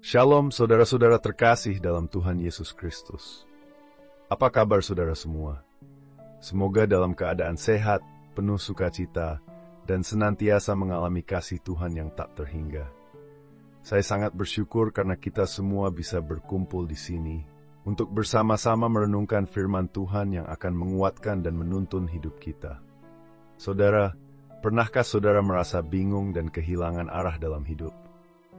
Shalom saudara-saudara terkasih dalam Tuhan Yesus Kristus. Apa kabar saudara semua? Semoga dalam keadaan sehat, penuh sukacita, dan senantiasa mengalami kasih Tuhan yang tak terhingga. Saya sangat bersyukur karena kita semua bisa berkumpul di sini untuk bersama-sama merenungkan firman Tuhan yang akan menguatkan dan menuntun hidup kita. Saudara, pernahkah saudara merasa bingung dan kehilangan arah dalam hidup?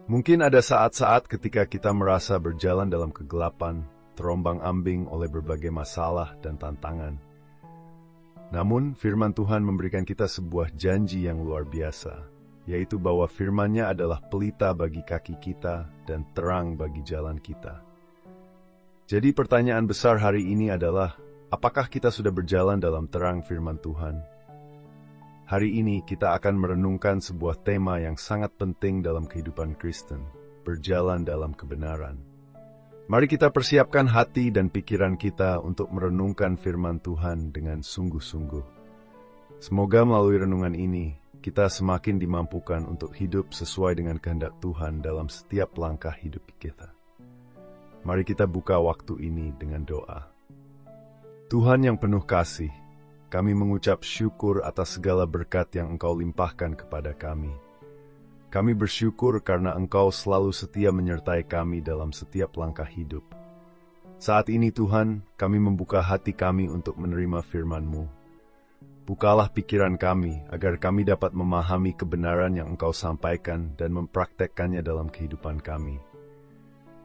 Mungkin ada saat-saat ketika kita merasa berjalan dalam kegelapan, terombang-ambing oleh berbagai masalah dan tantangan. Namun, firman Tuhan memberikan kita sebuah janji yang luar biasa, yaitu bahwa firman-Nya adalah pelita bagi kaki kita dan terang bagi jalan kita. Jadi pertanyaan besar hari ini adalah, apakah kita sudah berjalan dalam terang firman Tuhan? Hari ini kita akan merenungkan sebuah tema yang sangat penting dalam kehidupan Kristen, berjalan dalam kebenaran. Mari kita persiapkan hati dan pikiran kita untuk merenungkan firman Tuhan dengan sungguh-sungguh. Semoga melalui renungan ini, kita semakin dimampukan untuk hidup sesuai dengan kehendak Tuhan dalam setiap langkah hidup kita. Mari kita buka waktu ini dengan doa. Tuhan yang penuh kasih, kami mengucap syukur atas segala berkat yang Engkau limpahkan kepada kami. Kami bersyukur karena Engkau selalu setia menyertai kami dalam setiap langkah hidup. Saat ini Tuhan, kami membuka hati kami untuk menerima firman-Mu. Bukalah pikiran kami agar kami dapat memahami kebenaran yang Engkau sampaikan dan mempraktekkannya dalam kehidupan kami.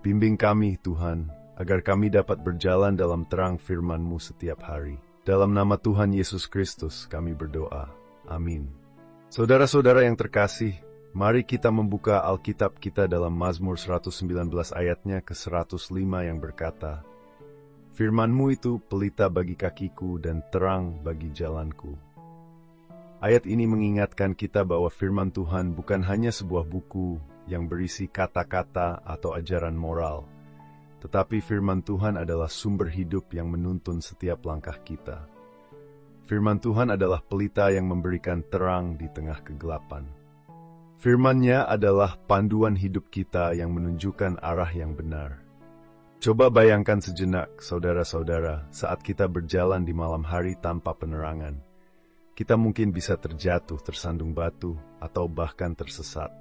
Bimbing kami Tuhan, agar kami dapat berjalan dalam terang firman-Mu setiap hari. Dalam nama Tuhan Yesus Kristus kami berdoa. Amin. Saudara-saudara yang terkasih, mari kita membuka Alkitab kita dalam Mazmur 119 ayatnya ke-105 yang berkata, Firman-Mu itu pelita bagi kakiku dan terang bagi jalanku. Ayat ini mengingatkan kita bahwa firman Tuhan bukan hanya sebuah buku yang berisi kata-kata atau ajaran moral, tetapi firman Tuhan adalah sumber hidup yang menuntun setiap langkah kita. Firman Tuhan adalah pelita yang memberikan terang di tengah kegelapan. Firman-Nya adalah panduan hidup kita yang menunjukkan arah yang benar. Coba bayangkan sejenak, saudara-saudara, saat kita berjalan di malam hari tanpa penerangan. Kita mungkin bisa terjatuh, tersandung batu, atau bahkan tersesat.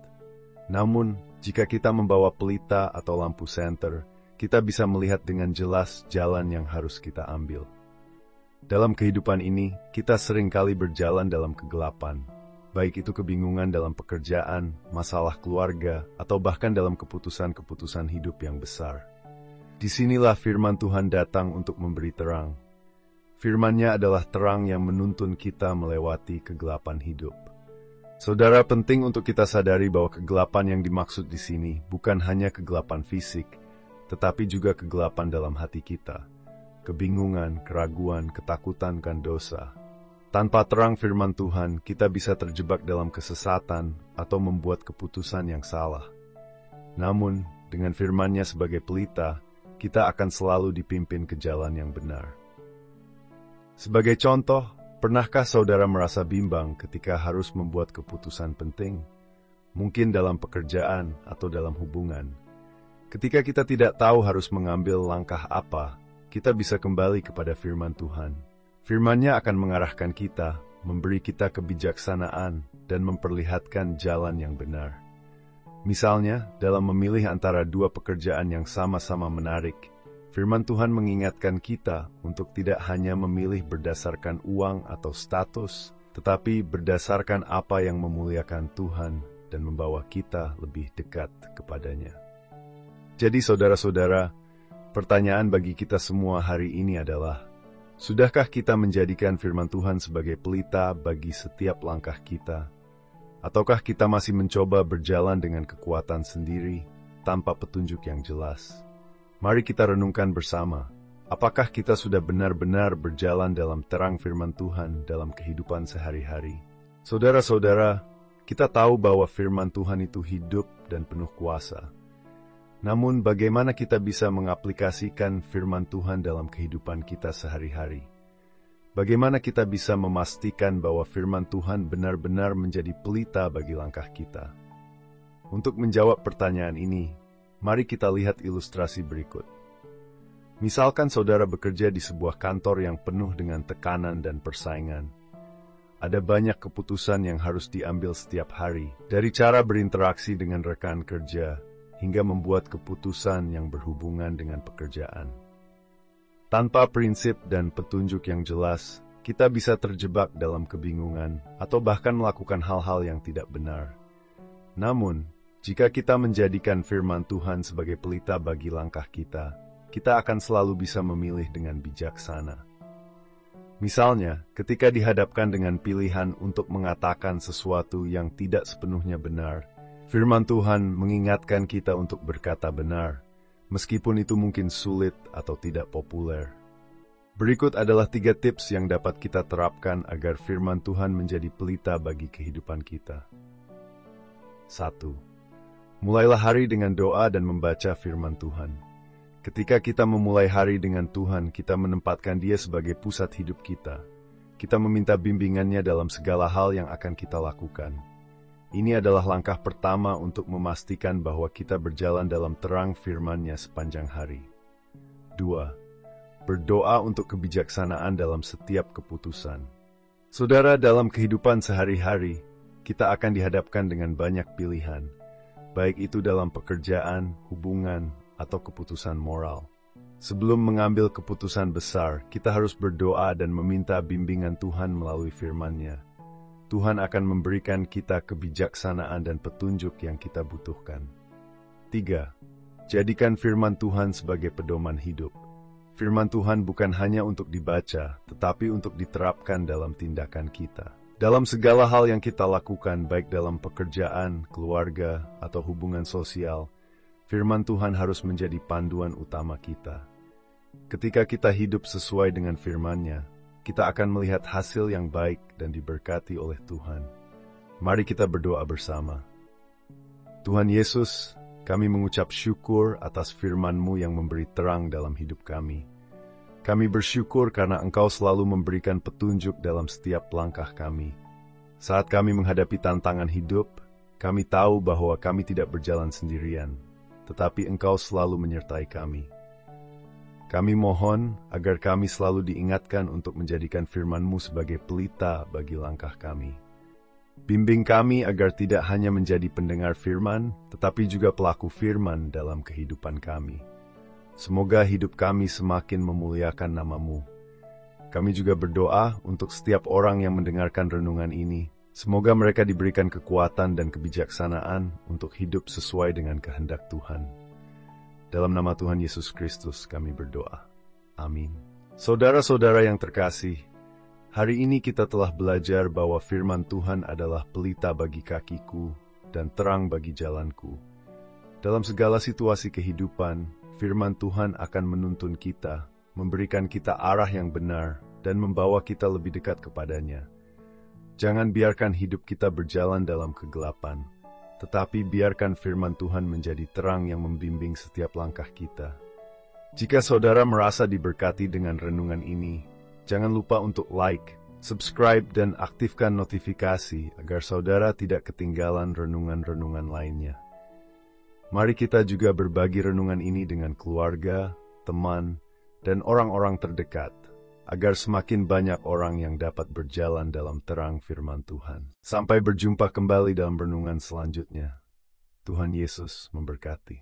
Namun, jika kita membawa pelita atau lampu senter, kita bisa melihat dengan jelas jalan yang harus kita ambil. Dalam kehidupan ini, kita seringkali berjalan dalam kegelapan, baik itu kebingungan dalam pekerjaan, masalah keluarga, atau bahkan dalam keputusan-keputusan hidup yang besar. Disinilah firman Tuhan datang untuk memberi terang. Firman-Nya adalah terang yang menuntun kita melewati kegelapan hidup. Saudara, penting untuk kita sadari bahwa kegelapan yang dimaksud di sini bukan hanya kegelapan fisik, tetapi juga kegelapan dalam hati kita, kebingungan, keraguan, ketakutan kan dosa. Tanpa terang firman Tuhan, kita bisa terjebak dalam kesesatan atau membuat keputusan yang salah. Namun, dengan firman-Nya sebagai pelita, kita akan selalu dipimpin ke jalan yang benar. Sebagai contoh, pernahkah saudara merasa bimbang ketika harus membuat keputusan penting? Mungkin dalam pekerjaan atau dalam hubungan. Ketika kita tidak tahu harus mengambil langkah apa, kita bisa kembali kepada firman Tuhan. Firman-Nya akan mengarahkan kita, memberi kita kebijaksanaan, dan memperlihatkan jalan yang benar. Misalnya, dalam memilih antara dua pekerjaan yang sama-sama menarik, firman Tuhan mengingatkan kita untuk tidak hanya memilih berdasarkan uang atau status, tetapi berdasarkan apa yang memuliakan Tuhan dan membawa kita lebih dekat kepadanya. Jadi saudara-saudara, pertanyaan bagi kita semua hari ini adalah, sudahkah kita menjadikan firman Tuhan sebagai pelita bagi setiap langkah kita? Ataukah kita masih mencoba berjalan dengan kekuatan sendiri, tanpa petunjuk yang jelas? Mari kita renungkan bersama, apakah kita sudah benar-benar berjalan dalam terang firman Tuhan dalam kehidupan sehari-hari? Saudara-saudara, kita tahu bahwa firman Tuhan itu hidup dan penuh kuasa. Namun bagaimana kita bisa mengaplikasikan firman Tuhan dalam kehidupan kita sehari-hari? Bagaimana kita bisa memastikan bahwa firman Tuhan benar-benar menjadi pelita bagi langkah kita? Untuk menjawab pertanyaan ini, Mari kita lihat ilustrasi berikut. Misalkan saudara bekerja di sebuah kantor yang penuh dengan tekanan dan persaingan. Ada banyak keputusan yang harus diambil setiap hari, dari cara berinteraksi dengan rekan kerja, hingga membuat keputusan yang berhubungan dengan pekerjaan. Tanpa prinsip dan petunjuk yang jelas, kita bisa terjebak dalam kebingungan atau bahkan melakukan hal-hal yang tidak benar. Namun, jika kita menjadikan firman Tuhan sebagai pelita bagi langkah kita akan selalu bisa memilih dengan bijaksana. Misalnya, ketika dihadapkan dengan pilihan untuk mengatakan sesuatu yang tidak sepenuhnya benar, firman Tuhan mengingatkan kita untuk berkata benar, meskipun itu mungkin sulit atau tidak populer. Berikut adalah 3 tips yang dapat kita terapkan agar firman Tuhan menjadi pelita bagi kehidupan kita. 1. Mulailah hari dengan doa dan membaca firman Tuhan. Ketika kita memulai hari dengan Tuhan, kita menempatkan Dia sebagai pusat hidup kita. Kita meminta bimbingannya dalam segala hal yang akan kita lakukan. Ini adalah langkah pertama untuk memastikan bahwa kita berjalan dalam terang firman-Nya sepanjang hari. 2. Berdoa untuk kebijaksanaan dalam setiap keputusan. Saudara, dalam kehidupan sehari-hari, kita akan dihadapkan dengan banyak pilihan, baik itu dalam pekerjaan, hubungan, atau keputusan moral. Sebelum mengambil keputusan besar, kita harus berdoa dan meminta bimbingan Tuhan melalui firman-Nya. Tuhan akan memberikan kita kebijaksanaan dan petunjuk yang kita butuhkan. 3. Jadikan firman Tuhan sebagai pedoman hidup. Firman Tuhan bukan hanya untuk dibaca, tetapi untuk diterapkan dalam tindakan kita. Dalam segala hal yang kita lakukan, baik dalam pekerjaan, keluarga, atau hubungan sosial, firman Tuhan harus menjadi panduan utama kita. Ketika kita hidup sesuai dengan firman-Nya, kita akan melihat hasil yang baik dan diberkati oleh Tuhan. Mari kita berdoa bersama. Tuhan Yesus, kami mengucap syukur atas firman-Mu yang memberi terang dalam hidup kami. Kami bersyukur karena Engkau selalu memberikan petunjuk dalam setiap langkah kami. Saat kami menghadapi tantangan hidup, kami tahu bahwa kami tidak berjalan sendirian, tetapi Engkau selalu menyertai kami. Kami mohon agar kami selalu diingatkan untuk menjadikan firman-Mu sebagai pelita bagi langkah kami. Bimbing kami agar tidak hanya menjadi pendengar firman, tetapi juga pelaku firman dalam kehidupan kami. Semoga hidup kami semakin memuliakan nama-Mu. Kami juga berdoa untuk setiap orang yang mendengarkan renungan ini. Semoga mereka diberikan kekuatan dan kebijaksanaan untuk hidup sesuai dengan kehendak Tuhan. Dalam nama Tuhan Yesus Kristus kami berdoa. Amin. Saudara-saudara yang terkasih, hari ini kita telah belajar bahwa firman Tuhan adalah pelita bagi kakiku dan terang bagi jalanku. Dalam segala situasi kehidupan, firman Tuhan akan menuntun kita, memberikan kita arah yang benar, dan membawa kita lebih dekat kepadanya. Jangan biarkan hidup kita berjalan dalam kegelapan, tetapi biarkan firman Tuhan menjadi terang yang membimbing setiap langkah kita. Jika saudara merasa diberkati dengan renungan ini, jangan lupa untuk like, subscribe, dan aktifkan notifikasi agar saudara tidak ketinggalan renungan-renungan lainnya. Mari kita juga berbagi renungan ini dengan keluarga, teman, dan orang-orang terdekat, agar semakin banyak orang yang dapat berjalan dalam terang firman Tuhan. Sampai berjumpa kembali dalam renungan selanjutnya. Tuhan Yesus memberkati.